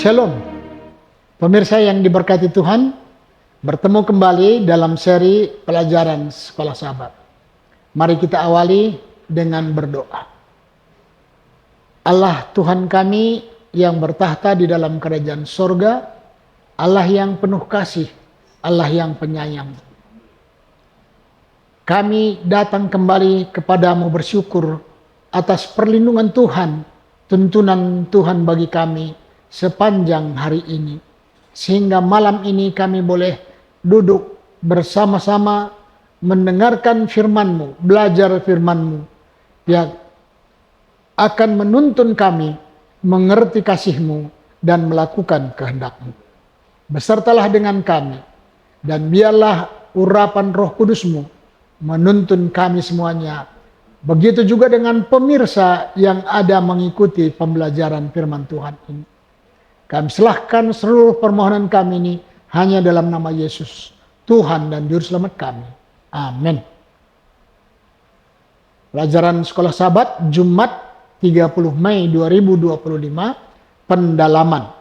Shalom, pemirsa yang diberkati Tuhan, bertemu kembali dalam seri pelajaran Sekolah Sahabat. Mari kita awali dengan berdoa. Allah Tuhan kami yang bertahta di dalam kerajaan sorga, Allah yang penuh kasih, Allah yang penyayang. Kami datang kembali kepadamu bersyukur atas perlindungan Tuhan, tuntunan Tuhan bagi kami sepanjang hari ini. Sehingga malam ini kami boleh duduk bersama-sama mendengarkan firman-Mu, belajar firman-Mu yang akan menuntun kami mengerti kasih-Mu dan melakukan kehendak-Mu. Besertalah dengan kami dan biarlah urapan Roh Kudus-Mu menuntun kami semuanya. Begitu juga dengan pemirsa yang ada mengikuti pembelajaran firman Tuhan ini. Kami serahkan seluruh permohonan kami ini hanya dalam nama Yesus, Tuhan dan Juru Selamat kami. Amin. Pelajaran Sekolah Sahabat Jumat 30 Mei 2025, pendalaman.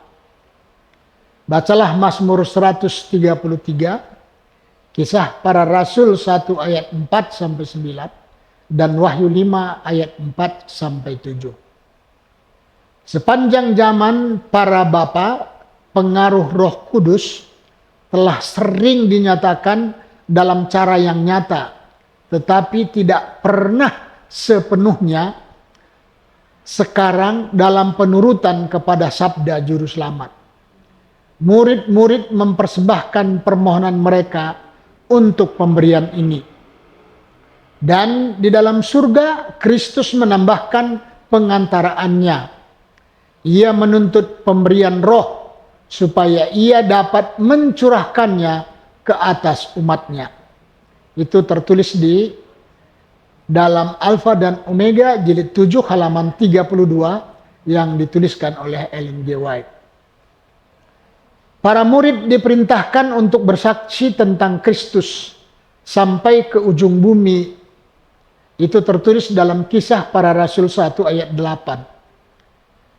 Bacalah Mazmur 133, Kisah Para Rasul 1 ayat 4-9, dan Wahyu 5 ayat 4-7. Sepanjang zaman para bapa, pengaruh Roh Kudus telah sering dinyatakan dalam cara yang nyata, tetapi tidak pernah sepenuhnya sekarang dalam penurutan kepada sabda Juru Selamat. Murid-murid mempersembahkan permohonan mereka untuk pemberian ini. Dan di dalam surga, Kristus menambahkan pengantaraannya. Ia menuntut pemberian roh supaya ia dapat mencurahkannya ke atas umatnya. Itu tertulis di dalam Alfa dan Omega jilid 7 halaman 32 yang dituliskan oleh Ellen G. White. Para murid diperintahkan untuk bersaksi tentang Kristus sampai ke ujung bumi. Itu tertulis dalam Kisah Para Rasul 1 ayat 8.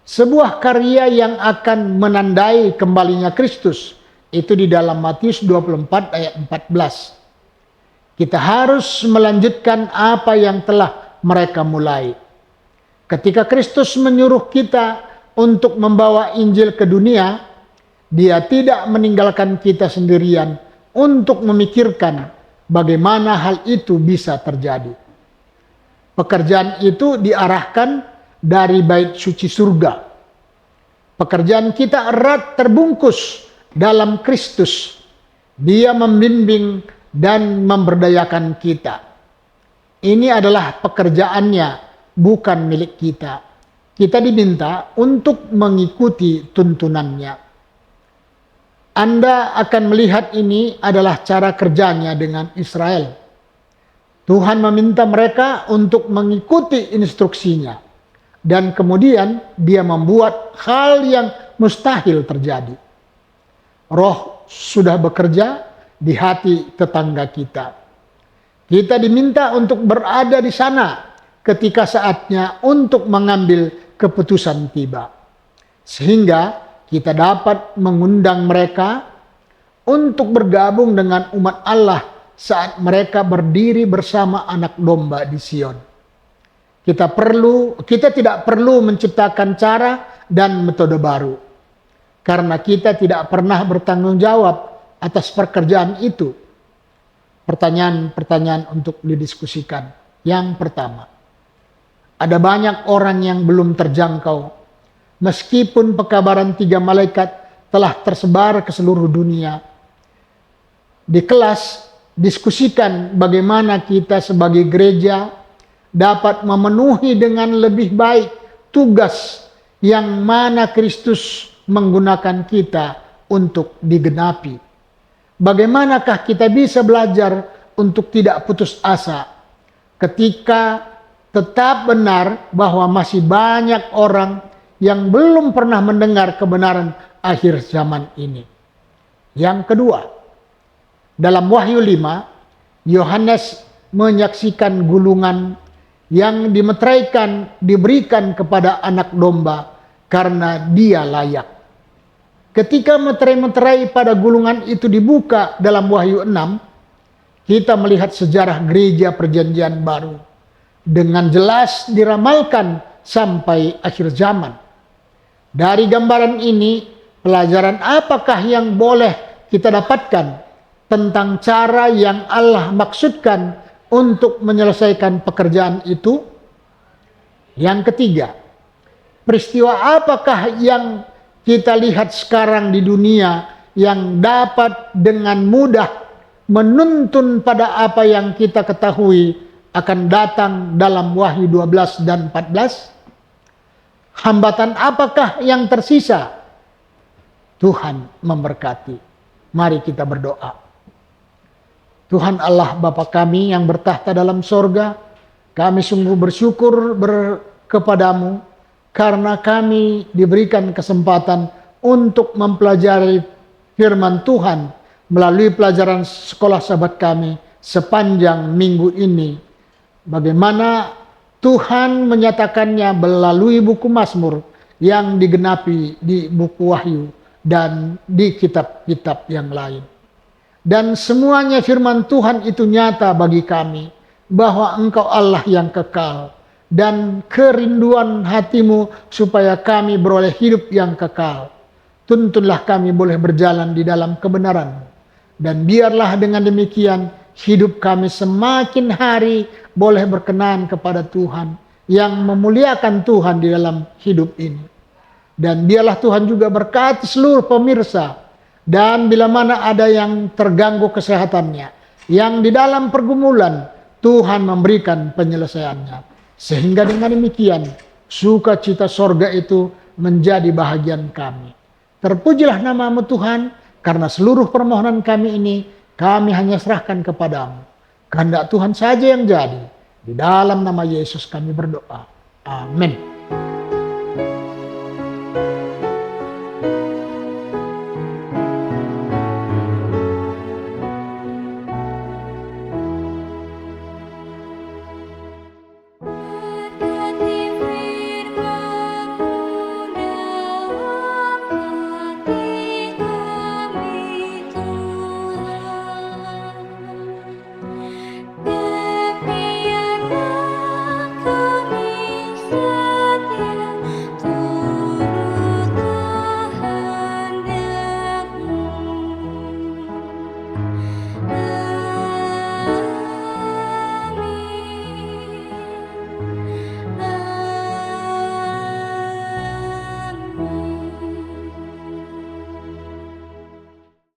Sebuah karya yang akan menandai kembalinya Kristus. Itu di dalam Matius 24 ayat 14. Kita harus melanjutkan apa yang telah mereka mulai. Ketika Kristus menyuruh kita untuk membawa Injil ke dunia, Dia tidak meninggalkan kita sendirian untuk memikirkan bagaimana hal itu bisa terjadi. Pekerjaan itu diarahkan dari bait suci surga. Pekerjaan kita erat terbungkus dalam Kristus. Dia membimbing dan memberdayakan kita. Ini adalah pekerjaannya, bukan milik kita. Kita diminta untuk mengikuti tuntunannya. Anda akan melihat ini adalah cara kerjanya dengan Israel. Tuhan meminta mereka untuk mengikuti instruksinya. Dan kemudian Dia membuat hal yang mustahil terjadi. Roh sudah bekerja di hati tetangga kita. Kita diminta untuk berada di sana ketika saatnya untuk mengambil keputusan tiba. Sehingga kita dapat mengundang mereka untuk bergabung dengan umat Allah saat mereka berdiri bersama anak domba di Sion. Kita tidak perlu menciptakan cara dan metode baru. Karena kita tidak pernah bertanggung jawab atas pekerjaan itu. Pertanyaan-pertanyaan untuk didiskusikan. Yang pertama, ada banyak orang yang belum terjangkau. Meskipun pekabaran 3 malaikat telah tersebar ke seluruh dunia. Di kelas, diskusikan bagaimana kita sebagai gereja dapat memenuhi dengan lebih baik tugas yang mana Kristus menggunakan kita untuk digenapi. Bagaimanakah kita bisa belajar untuk tidak putus asa ketika tetap benar bahwa masih banyak orang yang belum pernah mendengar kebenaran akhir zaman ini. Yang kedua, dalam Wahyu 5, Yohanes menyaksikan gulungan yang dimeteraikan diberikan kepada anak domba karena dia layak. Ketika meterai-meterai pada gulungan itu dibuka dalam Wahyu 6, kita melihat sejarah gereja perjanjian baru dengan jelas diramalkan sampai akhir zaman. Dari gambaran ini, pelajaran apakah yang boleh kita dapatkan tentang cara yang Allah maksudkan untuk menyelesaikan pekerjaan itu? Yang ketiga, peristiwa apakah yang kita lihat sekarang di dunia yang dapat dengan mudah menuntun pada apa yang kita ketahui akan datang dalam Wahyu 12 dan 14? Hambatan apakah yang tersisa? Tuhan memberkati. Mari kita berdoa. Tuhan Allah Bapa kami yang bertahta dalam sorga, kami sungguh bersyukur kepadamu karena kami diberikan kesempatan untuk mempelajari firman Tuhan melalui pelajaran sekolah sahabat kami sepanjang minggu ini. Bagaimana Tuhan menyatakannya melalui buku Mazmur yang digenapi di buku Wahyu dan di kitab-kitab yang lain. Dan semuanya firman Tuhan itu nyata bagi kami bahwa Engkau Allah yang kekal dan kerinduan hatimu supaya kami beroleh hidup yang kekal. Tuntunlah kami boleh berjalan di dalam kebenaran. Dan biarlah dengan demikian hidup kami semakin hari boleh berkenan kepada Tuhan yang memuliakan Tuhan di dalam hidup ini. Dan biarlah Tuhan juga berkati seluruh pemirsa. Dan bila mana ada yang terganggu kesehatannya, yang di dalam pergumulan, Tuhan memberikan penyelesaiannya. Sehingga dengan demikian, sukacita sorga itu menjadi bahagian kami. Terpujilah namamu Tuhan, karena seluruh permohonan kami ini, kami hanya serahkan kepadamu. Kehendak Tuhan saja yang jadi. Di dalam nama Yesus kami berdoa. Amin.